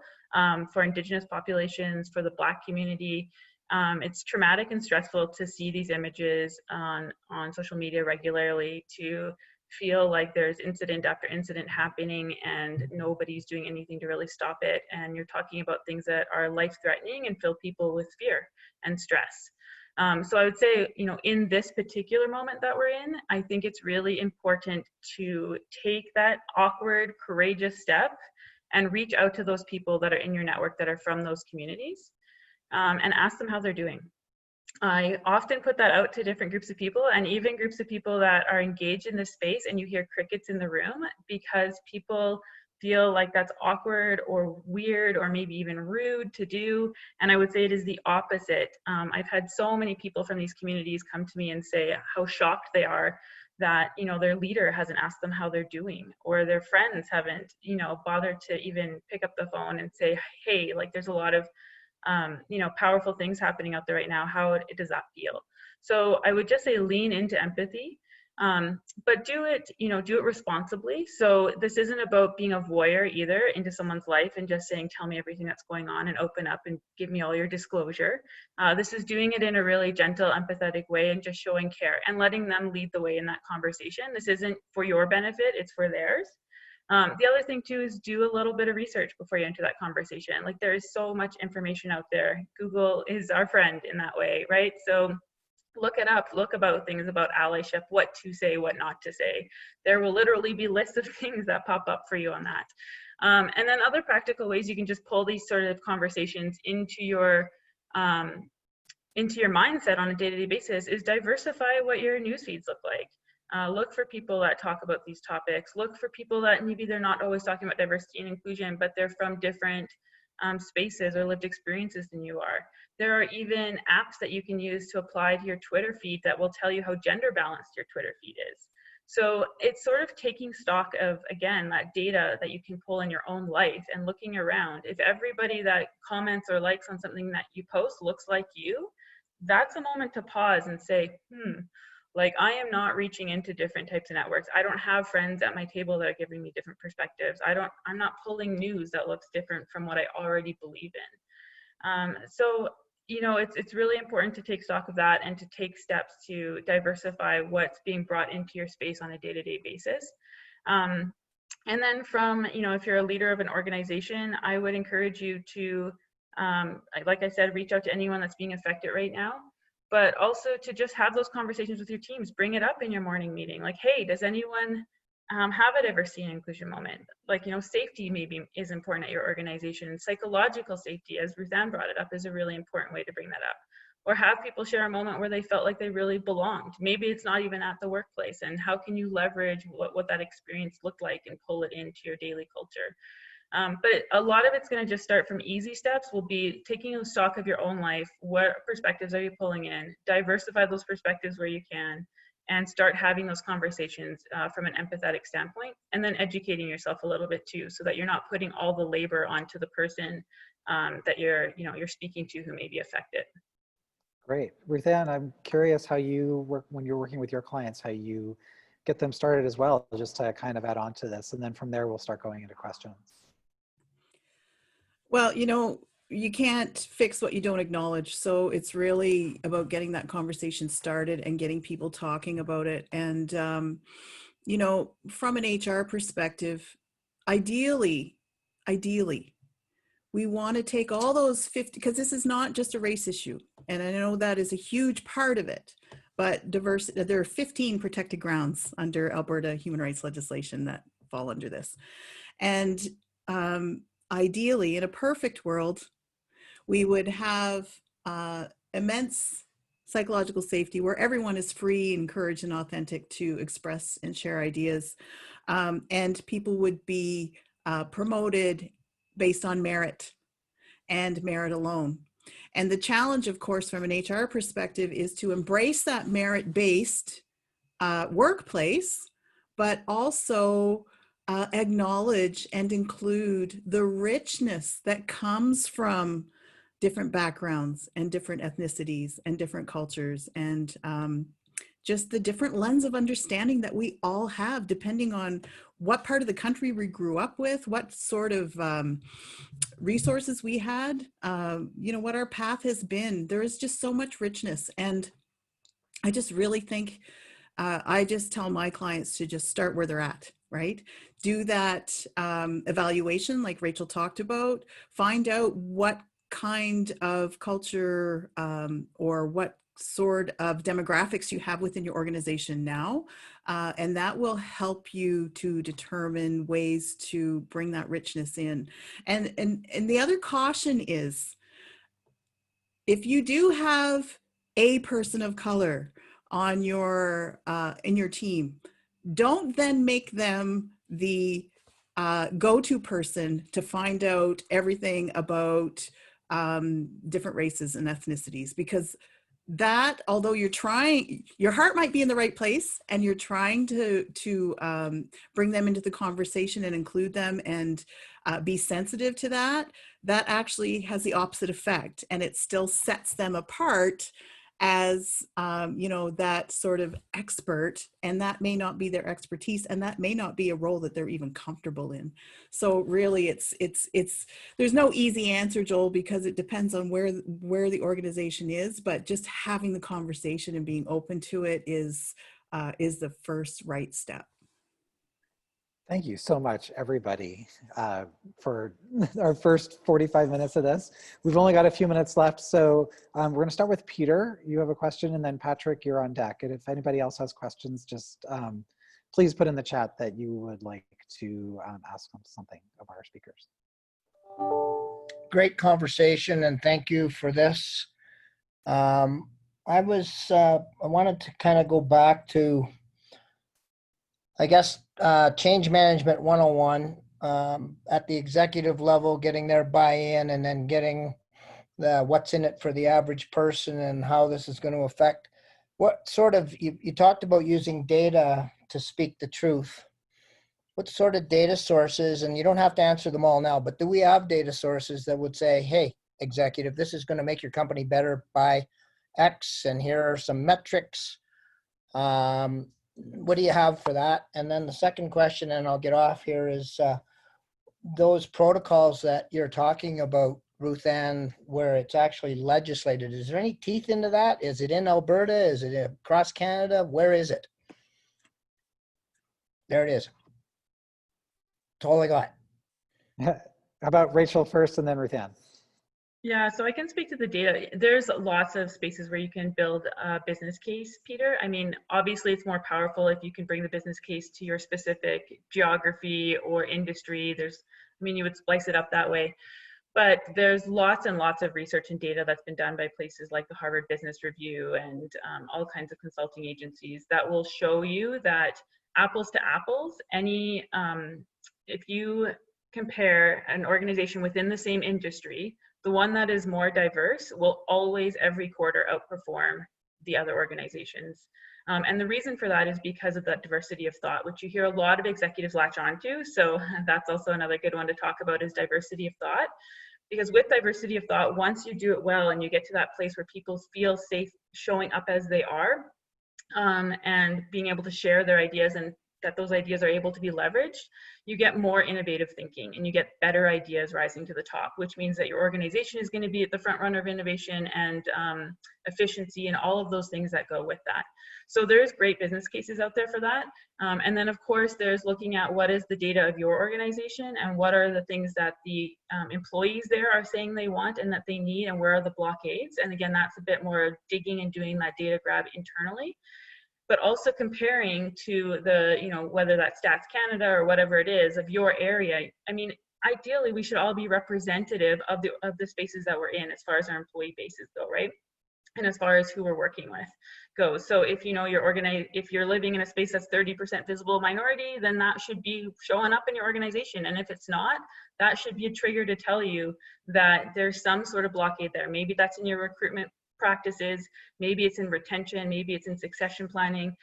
for Indigenous populations, for the Black community. It's traumatic and stressful to see these images on social media regularly, to feel like there's incident after incident happening and nobody's doing anything to really stop it. And you're talking about things that are life-threatening and fill people with fear and stress. So I would say, in this particular moment that we're in, I think it's really important to take that awkward, courageous step and reach out to those people that are in your network that are from those communities, and ask them how they're doing. I often put that out to different groups of people, and even groups of people that are engaged in this space, and you hear crickets in the room because people feel like that's awkward or weird or maybe even rude to do. And I would say it is the opposite. I've had so many people from these communities come to me and say how shocked they are that their leader hasn't asked them how they're doing, or their friends haven't bothered to even pick up the phone and say, hey, like, there's a lot of powerful things happening out there right now. How does that feel? So I would just say lean into empathy, but do it responsibly. So this isn't about being a voyeur either into someone's life and just saying, tell me everything that's going on and open up and give me all your disclosure. This is doing it in a really gentle, empathetic way and just showing care and letting them lead the way in that conversation. This isn't for your benefit, it's for theirs. The other thing too is do a little bit of research before you enter that conversation. Like, there is so much information out there. Google is our friend in that way, right? So look it up, look about things about allyship, what to say, what not to say. There will literally be lists of things that pop up for you on that. And then other practical ways you can just pull these sort of conversations into your mindset on a day-to-day basis is diversify what your news feeds look like. Look for people that talk about these topics. Look for people that maybe they're not always talking about diversity and inclusion, but they're from different spaces or lived experiences than you are. There are even apps that you can use to apply to your Twitter feed that will tell you how gender balanced your Twitter feed is. So it's sort of taking stock of, again, that data that you can pull in your own life and looking around. If everybody that comments or likes on something that you post looks like you, that's a moment to pause and say, like, I am not reaching into different types of networks. I don't have friends at my table that are giving me different perspectives. I'm not pulling news that looks different from what I already believe in. So, it's really important to take stock of that and to take steps to diversify what's being brought into your space on a day-to-day basis. And then from, if you're a leader of an organization, I would encourage you to, like I said, reach out to anyone that's being affected right now, but also to just have those conversations with your teams. Bring it up in your morning meeting. Like, hey, does anyone have a diversity and inclusion moment? Like, safety maybe is important at your organization. Psychological safety, as Ruth Ann brought it up, is a really important way to bring that up. Or have people share a moment where they felt like they really belonged. Maybe it's not even at the workplace, and how can you leverage what that experience looked like and pull it into your daily culture? But a lot of it's going to just start from easy steps. Will be taking a stock of your own life. What perspectives are you pulling in? Diversify those perspectives where you can, and start having those conversations from an empathetic standpoint, and then educating yourself a little bit too, so that you're not putting all the labor onto the person that you're speaking to who may be affected.
Great. Ruthann, I'm curious how you work when you're working with your clients, how you get them started as well, just to kind of add on to this. And then from there, we'll start going into questions.
Well, you know, you can't fix what you don't acknowledge. So it's really about getting that conversation started and getting people talking about it. And, you know, from an HR perspective, ideally, we want to take all those 50, because this is not just a race issue. And I know that is a huge part of it, but diversity, there are 15 protected grounds under Alberta human rights legislation that fall under this. And ideally, in a perfect world, we would have immense psychological safety where everyone is free, encouraged, and authentic to express and share ideas. And people would be promoted based on merit and merit alone. And the challenge, of course, from an HR perspective is to embrace that merit-based workplace, but also acknowledge and include the richness that comes from different backgrounds and different ethnicities and different cultures, and just the different lens of understanding that we all have, depending on what part of the country we grew up with, what sort of resources we had, you know, what our path has been. There is just so much richness. And I just really think, I just tell my clients to just start where they're at, right? Do that evaluation like Rachel talked about, find out what kind of culture or what sort of demographics you have within your organization now. And that will help you to determine ways to bring that richness in. And the other caution is, if you do have a person of color on your in your team, don't then make them the go-to person to find out everything about different races and ethnicities, because that, although you're trying, your heart might be in the right place and you're trying to bring them into the conversation and include them and be sensitive to that, that actually has the opposite effect, and it still sets them apart as you know, that sort of expert, and that may not be their expertise, and that may not be a role that they're even comfortable in. So really it's there's no easy answer, Joel, because it depends on where the organization is, but just having the conversation and being open to it is the first right step.
Thank you so much, everybody, for our first 45 minutes of this. We've only got a few minutes left, so we're going to start with Peter. You have a question, and then Patrick, you're on deck. And if anybody else has questions, just please put in the chat that you would like to ask them something of our speakers.
Great conversation, and thank you for this. I wanted to kind of go back to, I guess, change management 101 at the executive level, getting their buy-in, and then getting the what's in it for the average person and how this is going to affect. What sort of, you talked about using data to speak the truth. What sort of data sources, and you don't have to answer them all now, but do we have data sources that would say, hey, executive, this is going to make your company better by X, and here are some metrics. What do you have for that? And then the second question, and I'll get off here, is those protocols that you're talking about, Ruthann, where it's actually legislated. Is there any teeth into that? Is it in Alberta? Is it across Canada? Where is it? There it is. That's all I got.
How about Rachel first, and then Ruthann?
Yeah, so I can speak to the data. There's lots of spaces where you can build a business case, Peter. I mean, obviously it's more powerful if you can bring the business case to your specific geography or industry. You would splice it up that way. But there's lots and lots of research and data that's been done by places like the Harvard Business Review and all kinds of consulting agencies that will show you that apples to apples, if you compare an organization within the same industry, the one that is more diverse will always every quarter outperform the other organizations. And the reason for that is because of that diversity of thought, which you hear a lot of executives latch onto. So that's also another good one to talk about, is diversity of thought. Because with diversity of thought, once you do it well and you get to that place where people feel safe showing up as they are, and being able to share their ideas, and that those ideas are able to be leveraged, you get more innovative thinking and you get better ideas rising to the top, which means that your organization is going to be at the front runner of innovation and efficiency and all of those things that go with that. So there's great business cases out there for that. And then of course there's looking at what is the data of your organization and what are the things that the employees there are saying they want and that they need, and where are the blockades. And again, that's a bit more digging and doing that data grab internally, but also comparing to the, you know, whether that's Stats Canada or whatever it is of your area. I mean, ideally we should all be representative of the spaces that we're in as far as our employee bases go, right? And as far as who we're working with goes. So if you know if you're living in a space that's 30% visible minority, then that should be showing up in your organization. And if it's not, that should be a trigger to tell you that there's some sort of blockade there. Maybe that's in your recruitment practices, maybe it's in retention, maybe it's in succession planning,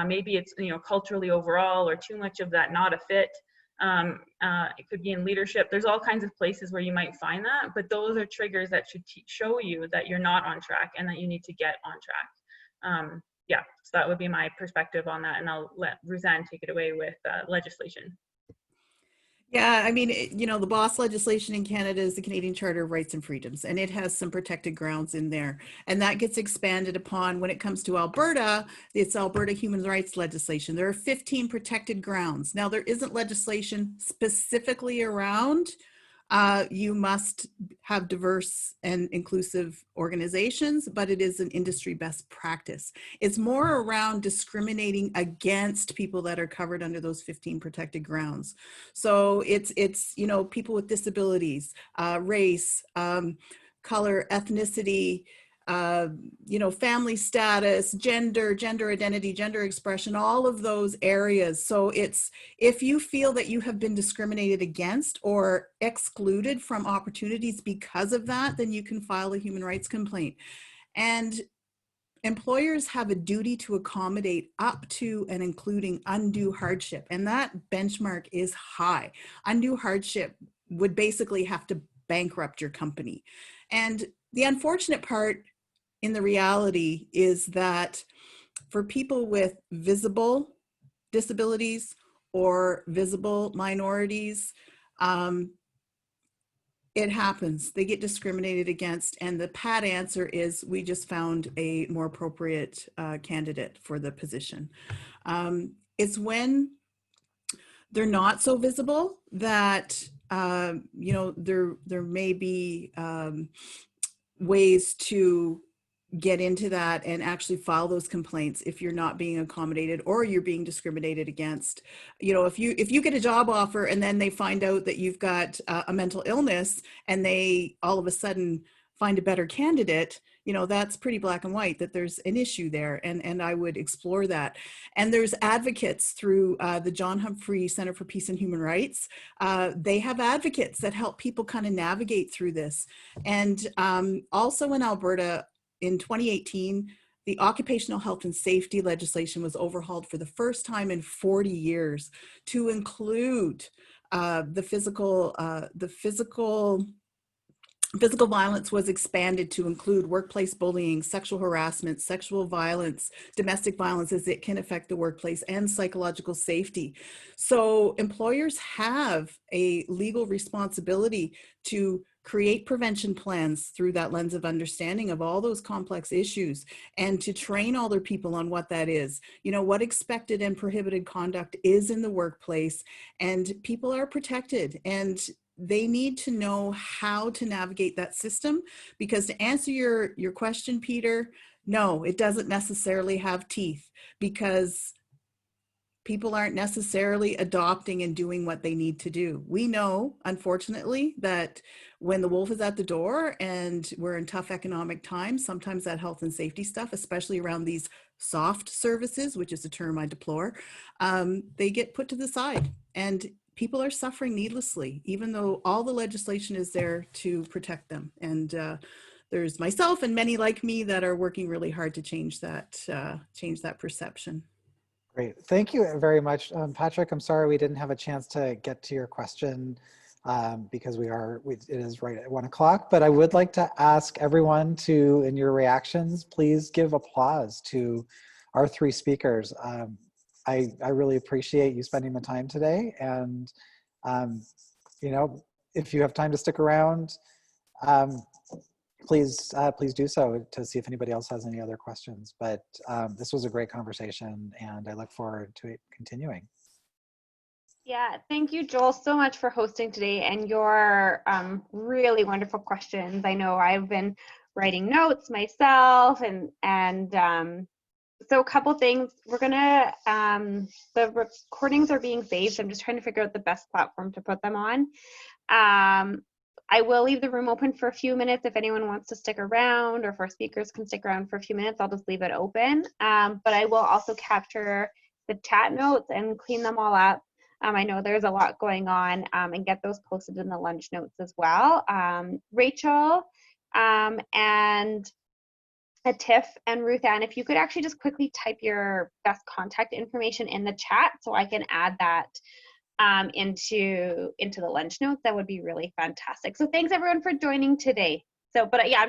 maybe it's, you know, culturally overall, or too much of that not a fit. It could be in leadership. There's all kinds of places where you might find that, but those are triggers that should show you that you're not on track and that you need to get on track. Yeah, so that would be my perspective on that, and I'll let Ruzanne take it away with legislation.
Yeah, I mean, you know, the BOSS legislation in Canada is the Canadian Charter of Rights and Freedoms, and it has some protected grounds in there. And that gets expanded upon when it comes to Alberta. It's Alberta human rights legislation. There are 15 protected grounds. Now, there isn't legislation specifically around you must have diverse and inclusive organizations, but it is an industry best practice. It's more around discriminating against people that are covered under those 15 protected grounds. So it's you know, people with disabilities, race, color, ethnicity, you know, family status, gender identity, gender expression, all of those areas. So it's, if you feel that you have been discriminated against or excluded from opportunities because of that, then you can file a human rights complaint. And employers have a duty to accommodate up to and including undue hardship. And that benchmark is high. Undue hardship would basically have to bankrupt your company. And the unfortunate part in the reality is that for people with visible disabilities or visible minorities, it happens. They get discriminated against, and the pat answer is, we just found a more appropriate candidate for the position. It's when they're not so visible that you know, there may be ways to get into that and actually file those complaints if you're not being accommodated or you're being discriminated against. You know, if you get a job offer and then they find out that you've got a mental illness and they all of a sudden find a better candidate, you know, that's pretty black and white, that there's an issue there, and I would explore that. And there's advocates through the John Humphrey Center for Peace and Human Rights. They have advocates that help people kind of navigate through this. And also in Alberta, in 2018, the occupational health and safety legislation was overhauled for the first time in 40 years to include the physical violence was expanded to include workplace bullying, sexual harassment, sexual violence, domestic violence as it can affect the workplace, and psychological safety. So employers have a legal responsibility to create prevention plans through that lens of understanding of all those complex issues, and to train all their people on what that is. You know, what expected and prohibited conduct is in the workplace, and people are protected, and they need to know how to navigate that system. Because to answer your question, Peter, no, it doesn't necessarily have teeth, because people aren't necessarily adopting and doing what they need to do. We know, unfortunately, that when the wolf is at the door and we're in tough economic times, sometimes that health and safety stuff, especially around these soft services, which is a term I deplore, they get put to the side. And people are suffering needlessly, even though all the legislation is there to protect them. And there's myself and many like me that are working really hard to change that perception.
Great, thank you very much. Patrick, I'm sorry we didn't have a chance to get to your question because it is right at 1 o'clock. But I would like to ask everyone to, in your reactions, please give applause to our 3 speakers. I really appreciate you spending the time today. And, you know, if you have time to stick around, please do so to see if anybody else has any other questions. But this was a great conversation, and I look forward to it continuing.
Yeah, thank you, Joel, so much for hosting today and your really wonderful questions. I know I've been writing notes myself, and so a couple things. We're gonna, the recordings are being saved, so I'm just trying to figure out the best platform to put them on. I will leave the room open for a few minutes if anyone wants to stick around, or if our speakers can stick around for a few minutes. I'll just leave it open. But I will also capture the chat notes and clean them all up. I know there's a lot going on, and get those posted in the lunch notes as well. Rachel and Tiff and Ruth Ann, if you could actually just quickly type your best contact information in the chat so I can add that into the lunch notes, that would be really fantastic. So thanks everyone for joining today. So, but yeah,